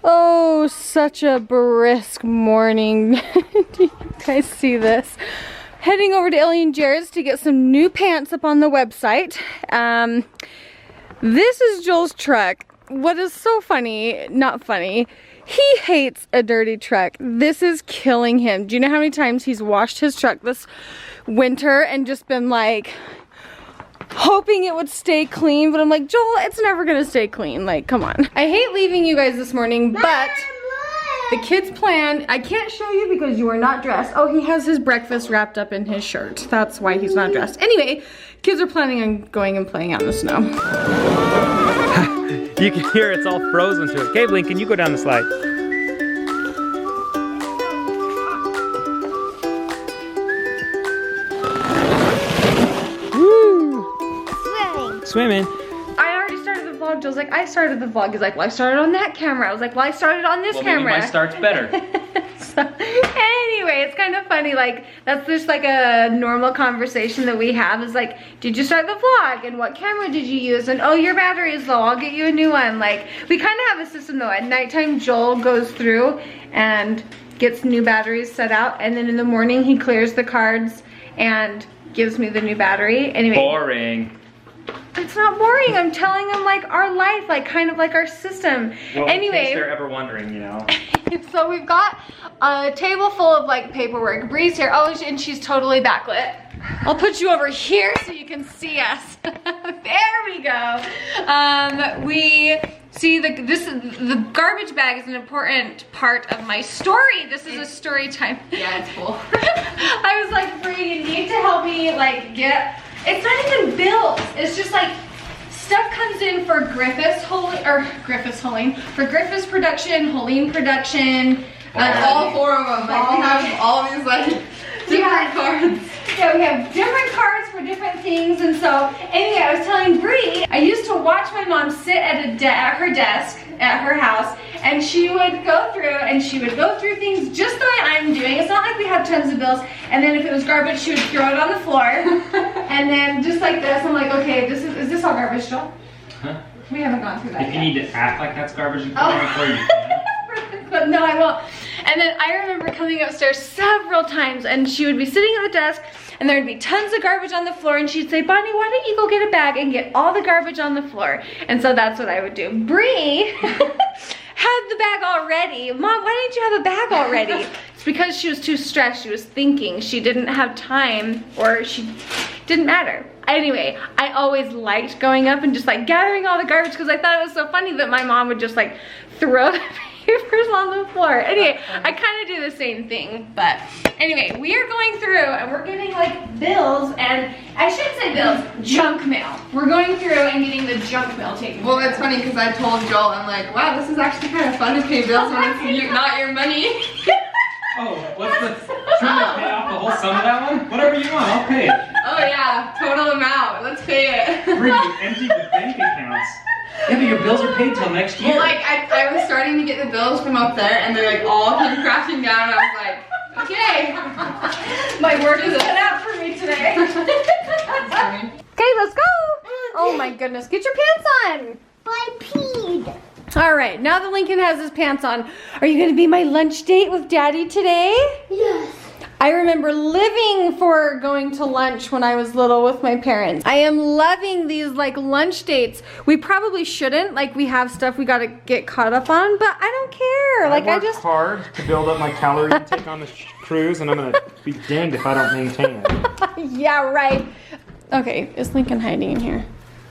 Oh, such a brisk morning. Do you guys see this? Heading over to Ellie and Jared's to get some new pants up on the website. This is Joel's truck. What is so funny, not funny, he hates a dirty truck. This is killing him. Do you know how many times he's washed his truck this winter and just been like, hoping it would stay clean, but I'm like, Joel, it's never gonna stay clean. Like, come on. I hate leaving you guys this morning, but the kids' plan, I can't show you because you are not dressed. Oh, he has his breakfast wrapped up in his shirt. That's why he's not dressed. Anyway, kids are planning on going and playing out in the snow. You can hear it's all frozen to it. Okay, Lincoln, you go down the slide. Swimming. I already started the vlog. Joel's like, I started the vlog. He's like, well, I started on that camera. I was like, well, I started on this camera. Maybe my start's better. So, anyway, it's kind of funny. Like, that's just like a normal conversation that we have. Is like, did you start the vlog? And what camera did you use? And oh, your battery is low. I'll get you a new one. Like, we kind of have a system though. At nighttime, Joel goes through and gets new batteries set out. And then in the morning, he clears the cards and gives me the new battery. Anyway. Boring. It's not boring. I'm telling them like our life, like kind of like our system. Well, anyway, in case they're ever wondering, you know. So we've got a table full of like paperwork. Bree's here. Oh, and she's totally backlit. I'll put you over here so you can see us. There we go. We see the garbage bag is an important part of my story. This is a story time. Yeah, it's full. I was like, Bree, you need to help me like get. It's not even bills. It's just like stuff comes in for Griffith's Hoellein, for Griffith's production, Hoellein production. All four of them. Like, we have all these like different cards. Yeah, we have different cards for different things. And so anyway, I was telling Bree, I used to watch my mom sit at her desk at her house, and she would go through things just the way I'm doing. It's not like we have tons of bills. And then if it was garbage, she would throw it on the floor. And then just like this, I'm like, okay, is this all garbage, Joel? Huh? We haven't gone through that If yet. you need to act like that's garbage, you put it on the floor, you can. But no, I won't. And then I remember coming upstairs several times, and she would be sitting at the desk, and there would be tons of garbage on the floor, and she'd say, Bonnie, why don't you go get a bag and get all the garbage on the floor? And so that's what I would do. Bree had the bag already. Mom, why didn't you have a bag already? It's because she was too stressed. She was thinking. She didn't have time, or she didn't matter. Anyway, I always liked going up and just like gathering all the garbage because I thought it was so funny that my mom would just like throw the papers on the floor. Anyway, I kind of do the same thing, but anyway, we are going through and we're getting like bills, and I shouldn't say bills, junk mail. We're going through and getting the junk mail taken. Well, it's funny because I told Joel, I'm like, wow, this is actually kind of fun to pay bills when it's not your money. Oh, what's the, trying to pay off the whole sum of that one? Whatever you want, I'll pay it. Oh yeah, total amount. Let's pay it. Bring you empty the bank accounts. Yeah, but your bills are paid till next year. Well, like I was starting to get the bills from up there, and they're like all came crashing down, and I was like, okay. My work is cut out for me today. Okay, let's go. Oh my goodness, get your pants on. I peed. All right, now that Lincoln has his pants on, are you gonna be my lunch date with Daddy today? Yes. I remember living for going to lunch when I was little with my parents. I am loving these like lunch dates. We probably shouldn't, like we have stuff we gotta get caught up on, but I don't care. Like I just hard to build up my calorie intake on this cruise, and I'm gonna be danged if I don't maintain it. Yeah, right. Okay, is Lincoln hiding in here?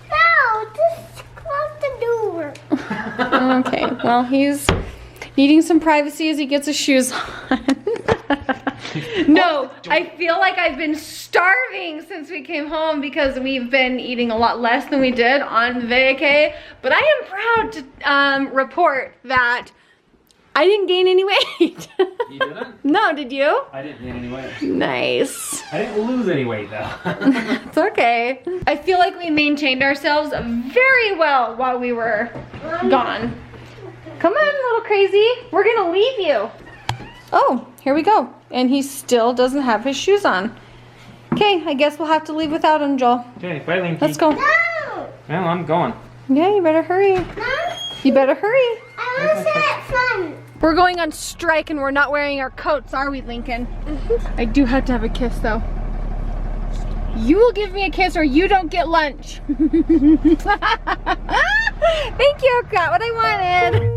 No, just close the door. Okay, well he's needing some privacy as he gets his shoes on. No, I feel like I've been starving since we came home because we've been eating a lot less than we did on vacay. But I am proud to report that I didn't gain any weight. You didn't? No, did you? I didn't gain any weight. Nice. I didn't lose any weight though. It's okay. I feel like we maintained ourselves very well while we were gone. Come on, little crazy. We're gonna leave you. Oh, here we go. And he still doesn't have his shoes on. Okay, I guess we'll have to leave without him, Joel. Okay, bye, Linky. Let's go. No. Well, I'm going. Yeah, you better hurry. No. You better hurry. I want to sit We're going on strike and we're not wearing our coats, are we, Lincoln? I do have to have a kiss though. You will give me a kiss or you don't get lunch. Thank you, got what I wanted.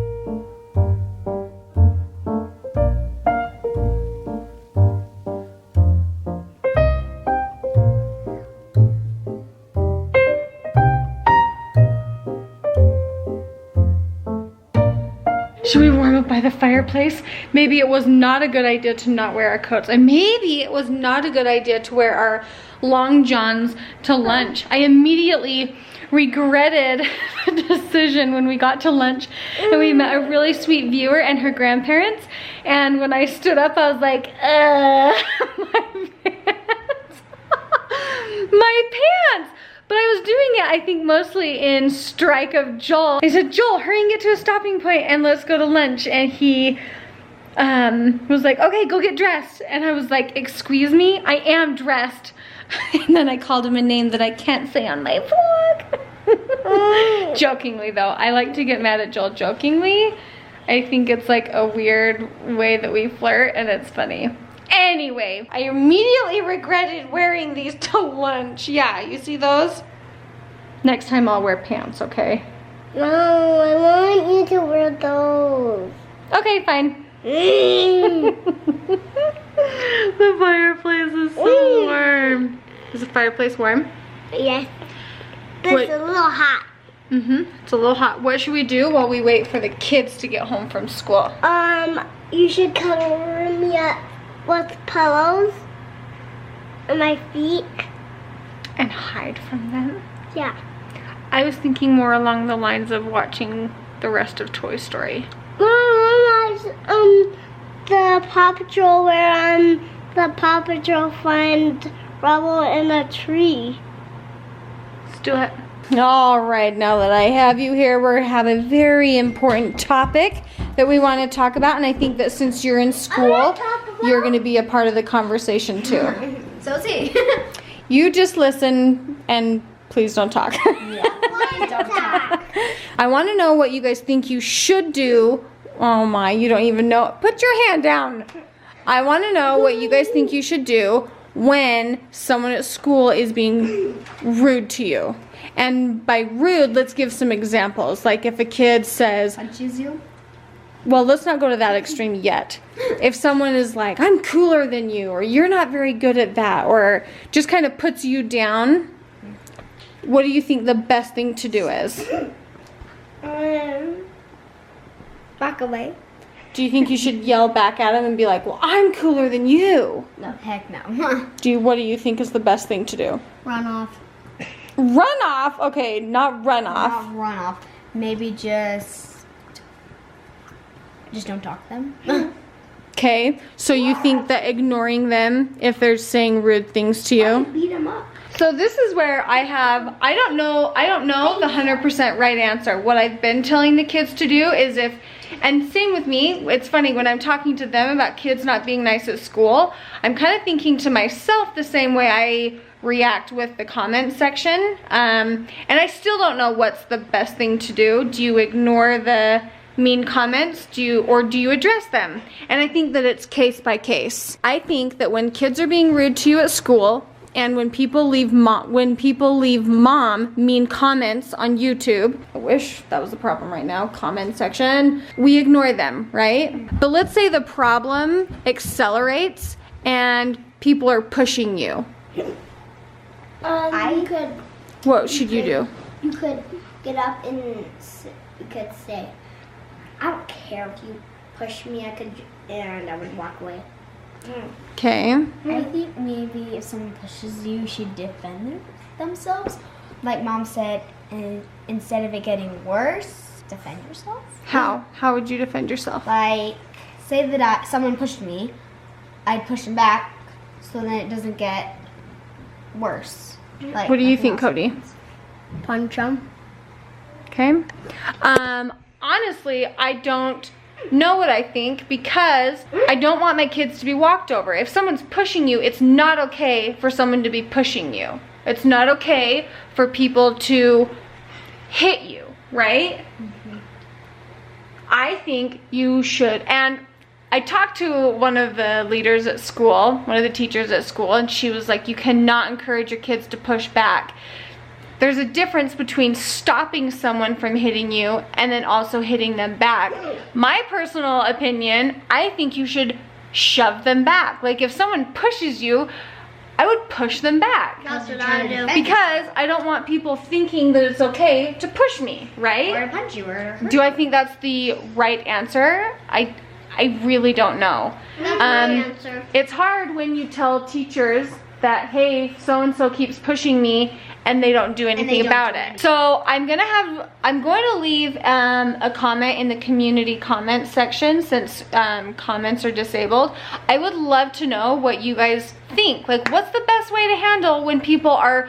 Should we warm up by the fireplace? Maybe it was not a good idea to not wear our coats. And maybe it was not a good idea to wear our long johns to lunch. I immediately regretted the decision when we got to lunch and we met a really sweet viewer and her grandparents. And when I stood up, I was like, my pants. My pants. But I was doing it, I think, mostly in strike of Joel. I said, Joel, hurry and get to a stopping point and let's go to lunch. And he was like, okay, go get dressed. And I was like, excuse me, I am dressed. And then I called him a name that I can't say on my vlog. Jokingly, though. I like to get mad at Joel jokingly. I think it's like a weird way that we flirt and it's funny. Anyway, I immediately regretted wearing these to lunch. Yeah, you see those? Next time I'll wear pants, okay? No, I want you to wear those. Okay, fine. The fireplace is so warm. Is the fireplace warm? Yes. It's a little hot. It's a little hot. What should we do while we wait for the kids to get home from school? You should cover me up with pillows on my feet. And hide from them? Yeah. I was thinking more along the lines of watching the rest of Toy Story. The Paw Patrol where the Paw Patrol find rubble in a tree. Let's do it. All right, now that I have you here, we have a very important topic that we want to talk about, and I think that since you're in school, you're going to be a part of the conversation too. So see. You just listen and please don't talk. I want to know what you guys think you should do. Oh my, you don't even know. Put your hand down. I want to know what you guys think you should do when someone at school is being rude to you. And by rude, let's give some examples. Like if a kid says, Punches you? well, let's not go to that extreme yet. If someone is like, I'm cooler than you, or you're not very good at that, or just kind of puts you down, what do you think the best thing to do is? Back away. Do you think you should yell back at him and be like, well, I'm cooler than you? No, heck no. What do you think is the best thing to do? Run off. Run off? Okay, not run off. Not run off. Maybe just don't talk to them. Okay, so you think that ignoring them if they're saying rude things to you? Beat him up. So this is where I don't know the 100% right answer. What I've been telling the kids to do is and same with me, it's funny when I'm talking to them about kids not being nice at school, I'm kind of thinking to myself the same way I react with the comment section. And I still don't know what's the best thing to do. Do you ignore the mean comments? Do you address them? And I think that it's case by case. I think that when kids are being rude to you at school, and when people leave mom mean comments on YouTube, I wish that was the problem right now, comment section, we ignore them, right? But let's say the problem accelerates and people are pushing you. What should you do? You could get up and you could say, I don't care if you push me, and I would walk away. Okay. I think maybe if someone pushes you, you should defend themselves. Like Mom said, and instead of it getting worse, defend yourself. How? How would you defend yourself? Like, say that someone pushed me, I'd push them back so then it doesn't get worse. Like, What do you think, Cody? Punch him. Okay. Honestly, I don't know what I think because I don't want my kids to be walked over. If someone's pushing you, it's not okay for someone to be pushing you. It's not okay for people to hit you, right? I think you should, and I talked to one of the leaders at school, one of the teachers at school, and she was like, you cannot encourage your kids to push back. There's a difference between stopping someone from hitting you and then also hitting them back. My personal opinion, I think you should shove them back. Like if someone pushes you, I would push them back. That's what I do. Because I don't want people thinking that it's okay to push me, right? Or to punch you, or Do I think that's the right answer? I really don't know. That's my answer. It's hard when you tell teachers that, hey, so-and-so keeps pushing me and they don't do anything don't about do it. anything. So I'm going to leave a comment in the community comment section since comments are disabled. I would love to know what you guys think. Like, what's the best way to handle when people are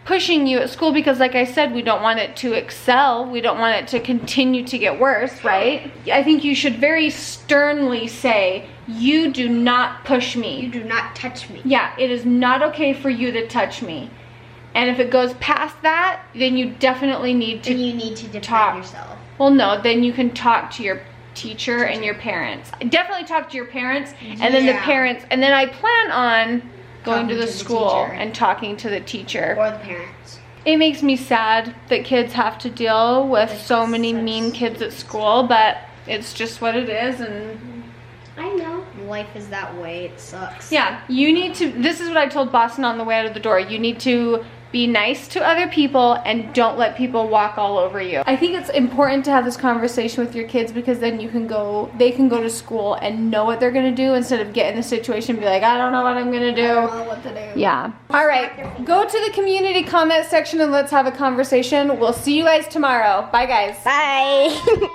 pushing you at school? Because like I said, we don't want it to excel. We don't want it to continue to get worse, right? I think you should very sternly say, you do not push me. you do not touch me. Yeah, it is not okay for you to touch me. And if it goes past that, then you definitely need to And you need to defend talk. yourself. Well, no, then you can talk to your teacher and your parents. Definitely talk to your parents and then the Yeah. parents. And then I plan on going Talking to the to the school teacher. and talking to the teacher. Or the parents. It makes me sad that kids have to deal with so many mean kids at school, but it's just what it is. And I know. Life is that way. It sucks. yeah, you need to, this is what I told Boston on the way out of the door. You need to be nice to other people and don't let people walk all over you. I think it's important to have this conversation with your kids because then they can go to school and know what they're gonna do instead of get in the situation and be like, I don't know what I'm gonna do. I don't know what to do. Yeah. All right, go to the community comment section and let's have a conversation. We'll see you guys tomorrow. Bye guys. Bye.